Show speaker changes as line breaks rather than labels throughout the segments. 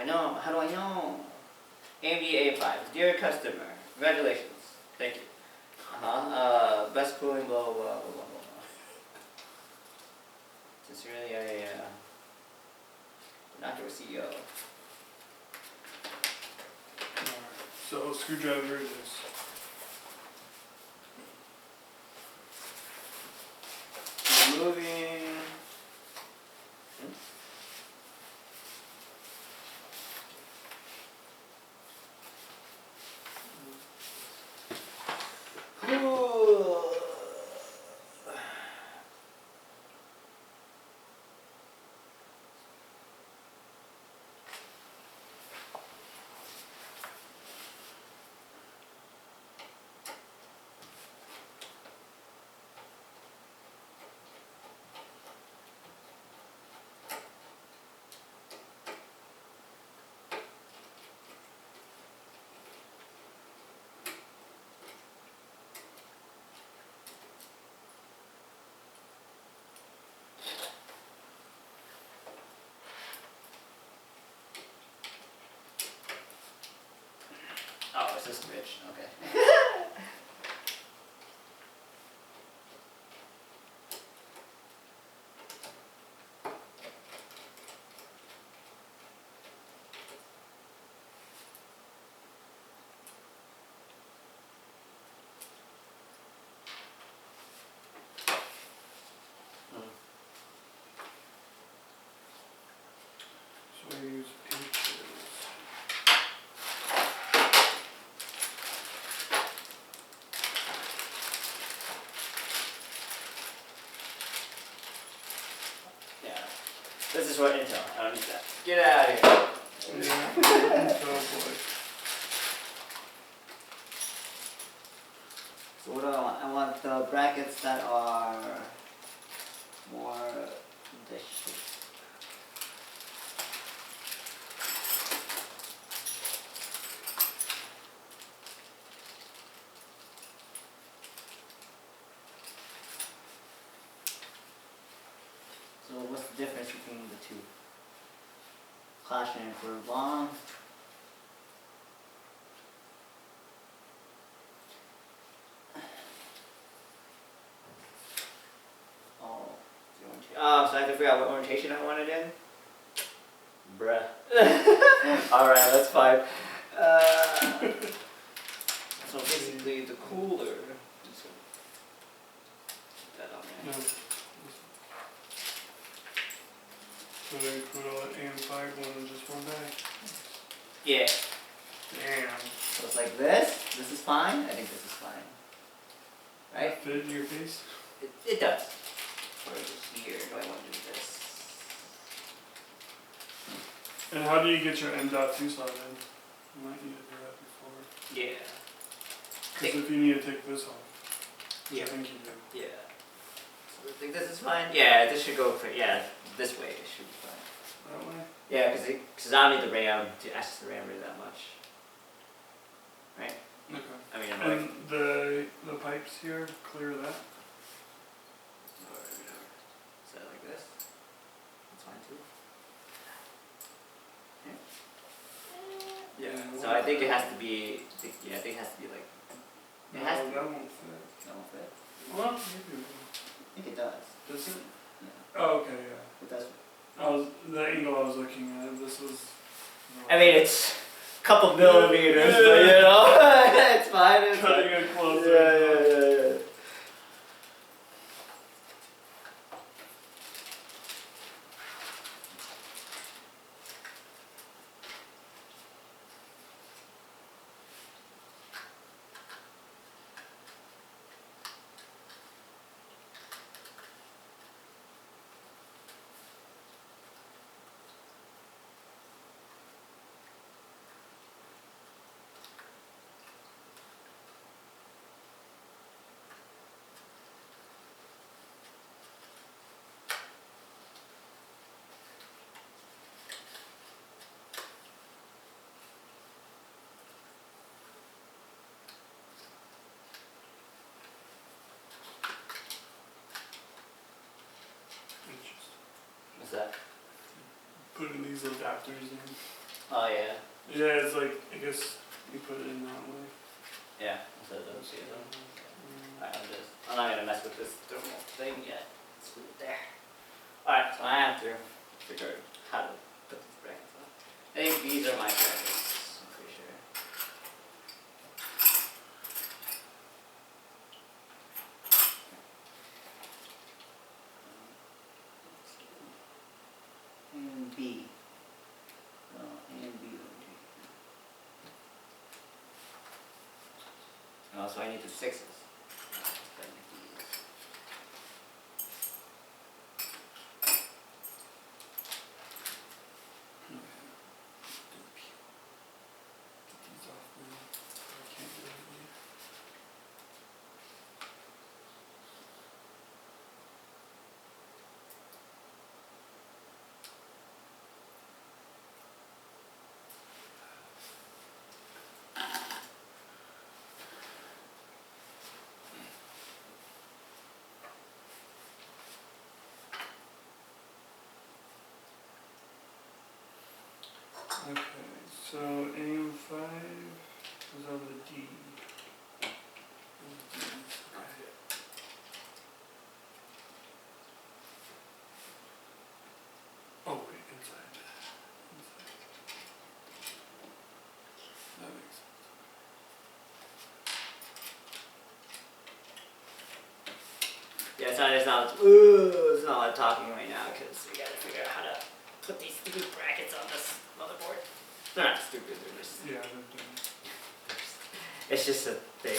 I know. How do I know? AMD A5. Dear customer, congratulations. Thank you. Best cooling, blah, blah, blah, blah, blah, blah. Sincerely, not your CEO.
Alright, so screwdriver it is.
Removing. Oh, it's this bitch. Okay.
So I use inches.
Yeah. This is what Intel. I don't need that. Get out of here.
Yeah. Oh boy.
So what do I want? I want the brackets that are more this shape. So what's the difference between the two? Clashing for long. So I have to figure out what orientation I want it in? Bruh. Alright, that's fine. So basically the cooler. Just put that on
No.
there.
So they put all that AM5 one in just one bag.
Yeah.
Damn.
So it's like this. This is fine. I think this is fine. Right?
Fit in your face?
It does. Or here, do I want to do this?
And how do you get your M.2 slot in? You might need to do that before.
Yeah.
Because if you need to take this off, which
Yeah.
I think you do.
Yeah. So I think this is fine. Yeah, this should go for, yeah, this way it should be fine.
That way?
Yeah, because I don't need the RAM to access the RAM really that much. Right?
Okay.
I mean,
And the pipes here, clear that?
Is that like this? That's fine too. Yeah. So I think it has to be, yeah, I think it has to be like, it
No,
has to.
that won't fit.
That won't fit?
Well, maybe it will.
I think it does.
Does it?
Yeah.
Oh, okay, yeah.
It does.
The angle I was looking at, this was...
I mean, it's a couple millimeters, but you know, it's fine. It's
Cutting
fine.
it closer.
Yeah.
Interesting.
What's that?
Putting these adapters in.
Oh yeah.
Yeah, it's like, I guess you put it in that way.
Yeah. So it doesn't see it though.
Mm.
Alright, I'm not gonna mess with this thermal thing yet. Let's leave it there. Alright, so I have to figure out how to put these brackets on. I think these are my brackets, I'm pretty sure. And B. No, and B. And also I need the sixes.
Get these off now. I can't do it yet. Okay, so AM5 is on the D. Okay. Oh wait, inside. That makes sense.
Yeah, it's not a lot of talking right now because we gotta figure out how to put these stupid brackets on this motherboard. They're not stupid, they're just,
Yeah, they're done.
it's just a thing.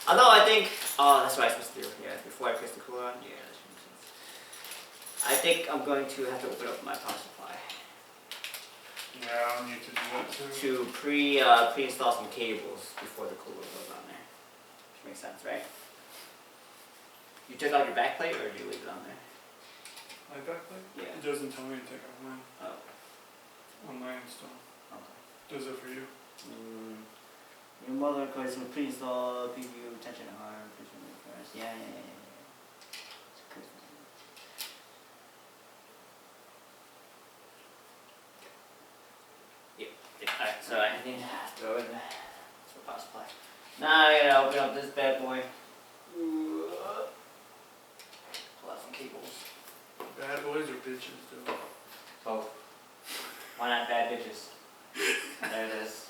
Although I think, oh, that's what I'm supposed to do, yeah, before I place the cooler on, yeah, that makes sense. I think I'm going to have to open up my power supply
Yeah, I'll need to do that too.
to pre-install some cables before the cooler goes on there. Which makes sense, right? You took out your back plate or do you leave it on there?
My backplate?
Yeah.
It doesn't tell me to take off mine
Oh,
on my install.
okay.
Does it for you?
Your mother calls some pre-install PPU tension arm, first. Yeah. It's good. Yep. Alright, so I need to throw in the power supply. Now I gotta open up this bad boy. Pull out some cables.
Bad boys or bitches, though?
Both. Why not bad bitches? There it is.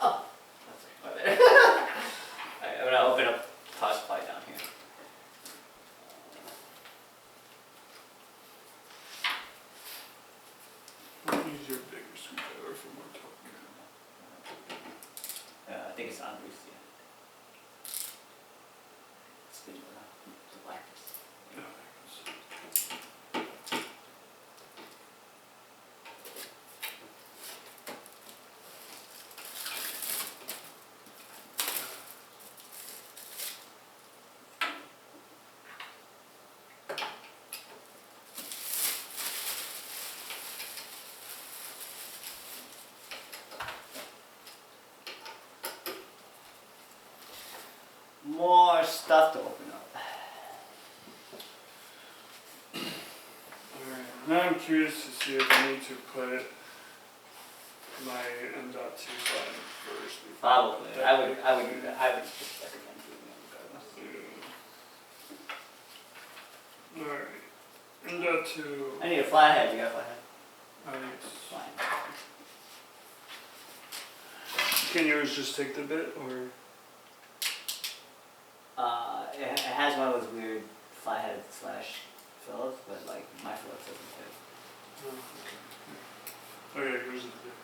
Oh! That's right there. Alright, I'm gonna open up power supply down here.
I'll use your bigger screwdriver for more talk.
I think it's on loose, yeah. It's been the blackness.
Yeah, there it goes.
More stuff to open up.
Alright, now I'm curious to see if I need to put my M.2 slide first. before
Probably.
that
I would
big
do
thing.
that. I would just recommend doing it regardless.
Alright, M.2.
I need a flathead. You got a flathead?
Yes.
Fine.
Can yours just take the bit, or?
It has one of those weird flathead slash Phillips, but like my Phillips doesn't fit.
Oh, okay. Oh yeah, yours is the bit.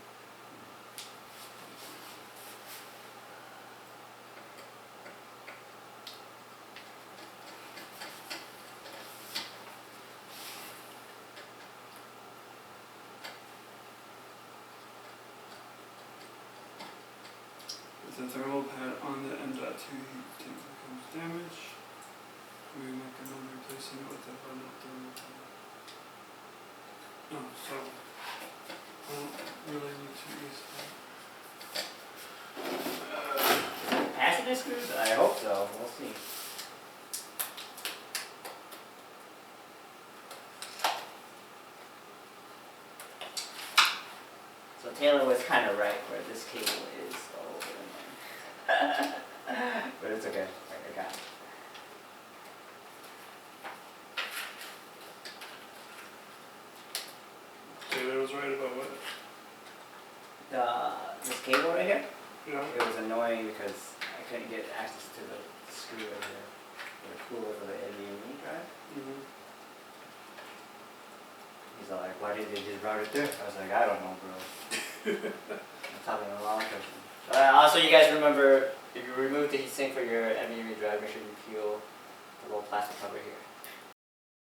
If the thermal pad on the M.2 heat tank becomes damaged, we recommend replacing it with a run-up thermal pad. Oh, so I don't really need to use that.
Passing screws? I hope so. We'll see. So Taylor was kind of right where this cable is all over in there. But it's okay. I got it.
Taylor was right about what?
This cable right here,
Yeah.
it was annoying because I couldn't get access to the screw right here. For the cooler for the NVMe drive.
Mm-hmm.
He's all like, why did they just route it through? I was like, I don't know, bro. I'm talking to the wrong person. Also, you guys remember, if you remove the heatsink for your NVMe drive, make sure you peel the little plastic cover here.